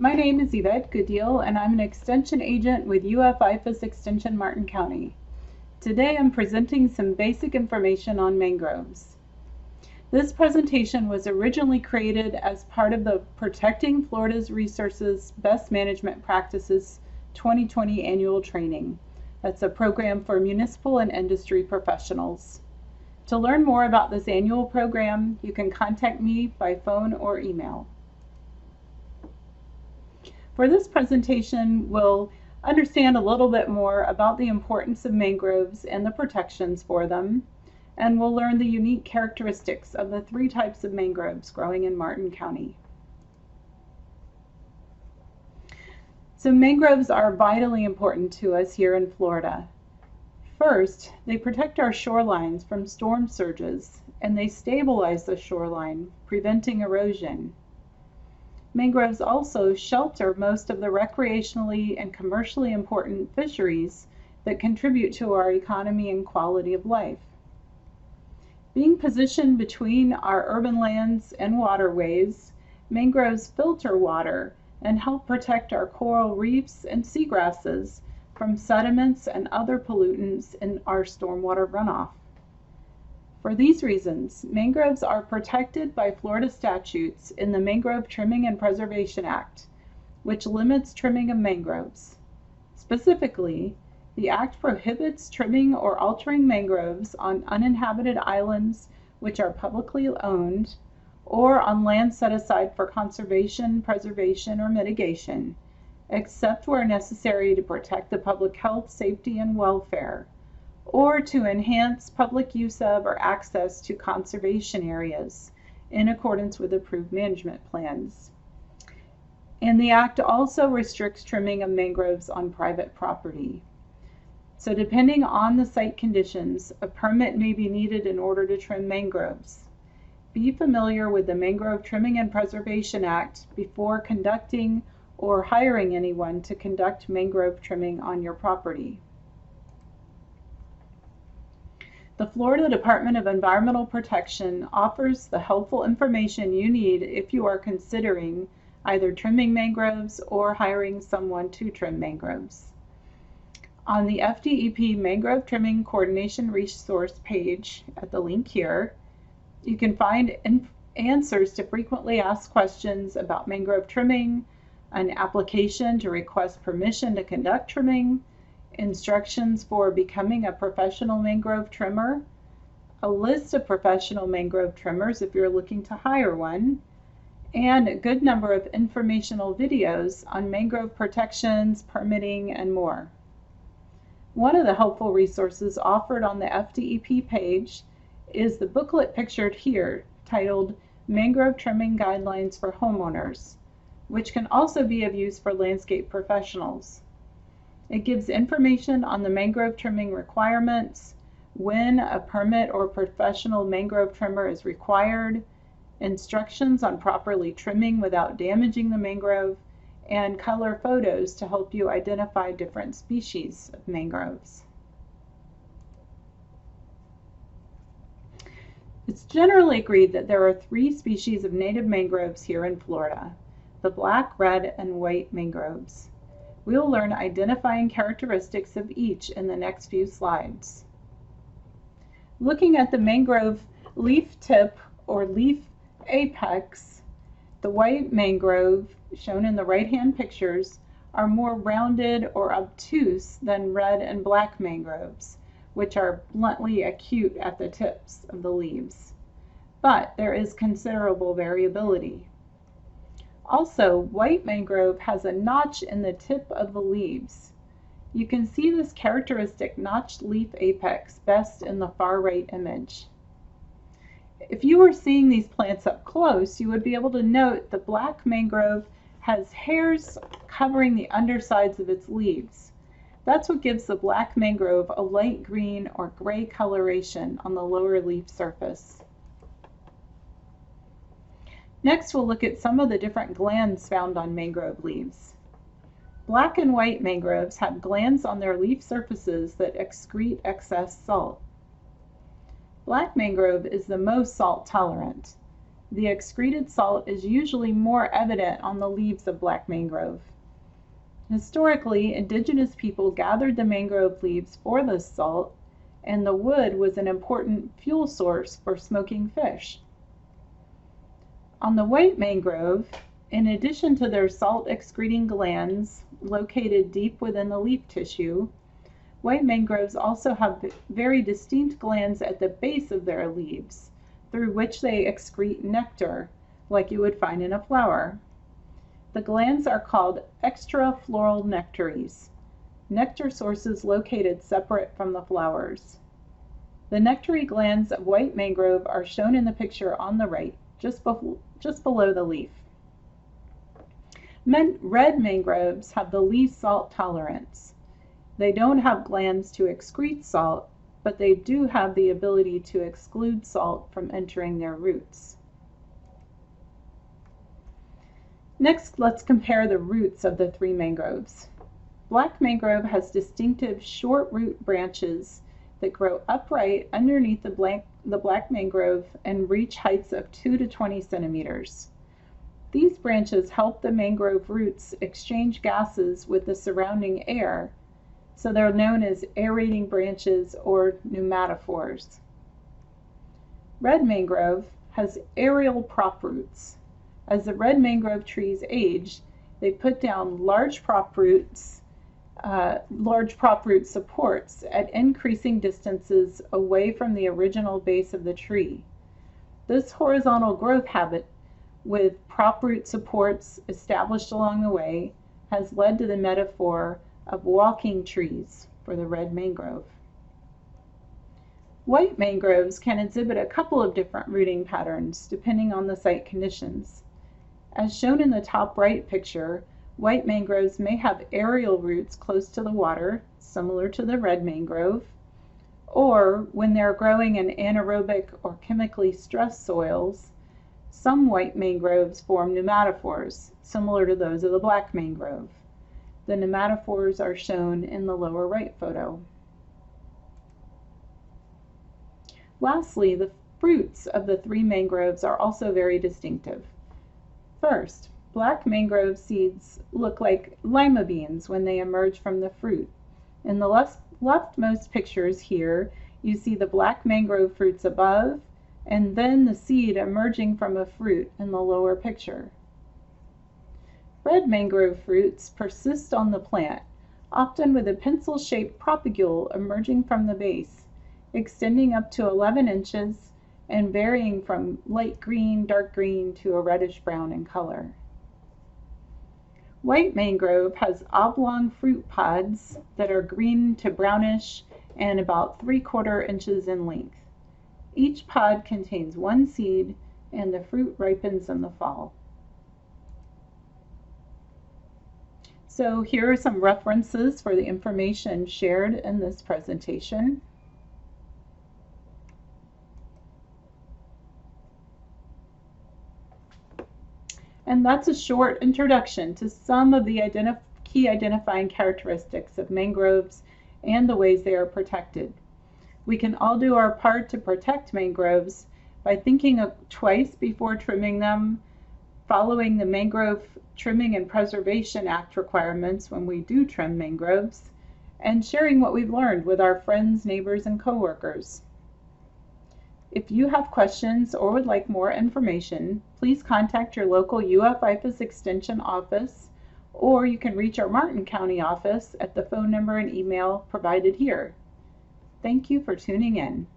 My name is Yvette Goodyear, and I'm an Extension Agent with UF-IFAS Extension Martin County. Today I'm presenting some basic information on mangroves. This presentation was originally created as part of the Protecting Florida's Resources Best Management Practices 2020 annual training. That's a program for municipal and industry professionals. To learn more about this annual program, you can contact me by phone or email. For this presentation, we'll understand a little bit more about the importance of mangroves and the protections for them, and we'll learn the unique characteristics of the three types of mangroves growing in Martin County. So mangroves are vitally important to us here in Florida. First, they protect our shorelines from storm surges, and they stabilize the shoreline, preventing erosion. Mangroves also shelter most of the recreationally and commercially important fisheries that contribute to our economy and quality of life. Being positioned between our urban lands and waterways, mangroves filter water and help protect our coral reefs and seagrasses from sediments and other pollutants in our stormwater runoff. For these reasons, mangroves are protected by Florida statutes in the Mangrove Trimming and Preservation Act, which limits trimming of mangroves. Specifically, the Act prohibits trimming or altering mangroves on uninhabited islands which are publicly owned or on land set aside for conservation, preservation, or mitigation, except where necessary to protect the public health, safety, and welfare, or to enhance public use of or access to conservation areas in accordance with approved management plans. And the Act also restricts trimming of mangroves on private property. So depending on the site conditions, a permit may be needed in order to trim mangroves. Be familiar with the Mangrove Trimming and Preservation Act before conducting or hiring anyone to conduct mangrove trimming on your property. The Florida Department of Environmental Protection offers the helpful information you need if you are considering either trimming mangroves or hiring someone to trim mangroves. On the FDEP Mangrove Trimming Coordination Resource page at the link here, you can find answers to frequently asked questions about mangrove trimming, an application to request permission to conduct trimming, instructions for becoming a professional mangrove trimmer, a list of professional mangrove trimmers if you're looking to hire one, and a good number of informational videos on mangrove protections, permitting, and more. One of the helpful resources offered on the FDEP page is the booklet pictured here titled Mangrove Trimming Guidelines for Homeowners, which can also be of use for landscape professionals. It gives information on the mangrove trimming requirements, when a permit or professional mangrove trimmer is required, instructions on properly trimming without damaging the mangrove, and color photos to help you identify different species of mangroves. It's generally agreed that there are three species of native mangroves here in Florida: the black, red, and white mangroves. We will learn identifying characteristics of each in the next few slides. Looking at the mangrove leaf tip or leaf apex, the white mangrove, shown in the right-hand pictures, are more rounded or obtuse than red and black mangroves, which are bluntly acute at the tips of the leaves. But there is considerable variability. Also, white mangrove has a notch in the tip of the leaves. You can see this characteristic notched leaf apex best in the far right image. If you were seeing these plants up close, you would be able to note the black mangrove has hairs covering the undersides of its leaves. That's what gives the black mangrove a light green or gray coloration on the lower leaf surface. Next, we'll look at some of the different glands found on mangrove leaves. Black and white mangroves have glands on their leaf surfaces that excrete excess salt. Black mangrove is the most salt tolerant. The excreted salt is usually more evident on the leaves of black mangrove. Historically, indigenous people gathered the mangrove leaves for this salt, and the wood was an important fuel source for smoking fish. On the white mangrove, in addition to their salt-excreting glands located deep within the leaf tissue, white mangroves also have very distinct glands at the base of their leaves, through which they excrete nectar, like you would find in a flower. The glands are called extrafloral nectaries, nectar sources located separate from the flowers. The nectary glands of white mangrove are shown in the picture on the right, just below the leaf. Red mangroves have the least salt tolerance. They don't have glands to excrete salt, but they do have the ability to exclude salt from entering their roots. Next, let's compare the roots of the three mangroves. Black mangrove has distinctive short root branches that grow upright underneath the black mangrove and reach heights of 2 to 20 centimeters. These branches help the mangrove roots exchange gases with the surrounding air, so they're known as aerating branches or pneumatophores. Red mangrove has aerial prop roots. As the red mangrove trees age, they put down large prop root supports at increasing distances away from the original base of the tree. This horizontal growth habit, with prop root supports established along the way, has led to the metaphor of walking trees for the red mangrove. White mangroves can exhibit a couple of different rooting patterns depending on the site conditions. As shown in the top right picture, white mangroves may have aerial roots close to the water, similar to the red mangrove, or when they're growing in anaerobic or chemically stressed soils, some white mangroves form pneumatophores, similar to those of the black mangrove. The pneumatophores are shown in the lower right photo. Lastly, the fruits of the three mangroves are also very distinctive. First, black mangrove seeds look like lima beans when they emerge from the fruit. In the leftmost pictures here, you see the black mangrove fruits above, and then the seed emerging from a fruit in the lower picture. Red mangrove fruits persist on the plant, often with a pencil-shaped propagule emerging from the base, extending up to 11 inches and varying from light green, dark green to a reddish brown in color. White mangrove has oblong fruit pods that are green to brownish and about 3/4 inches in length. Each pod contains one seed, and the fruit ripens in the fall. So here are some references for the information shared in this presentation. And that's a short introduction to some of the key identifying characteristics of mangroves and the ways they are protected. We can all do our part to protect mangroves by thinking twice before trimming them, following the Mangrove Trimming and Preservation Act requirements when we do trim mangroves, and sharing what we've learned with our friends, neighbors, and coworkers. If you have questions or would like more information, please contact your local UF-IFAS Extension office, or you can reach our Martin County office at the phone number and email provided here. Thank you for tuning in.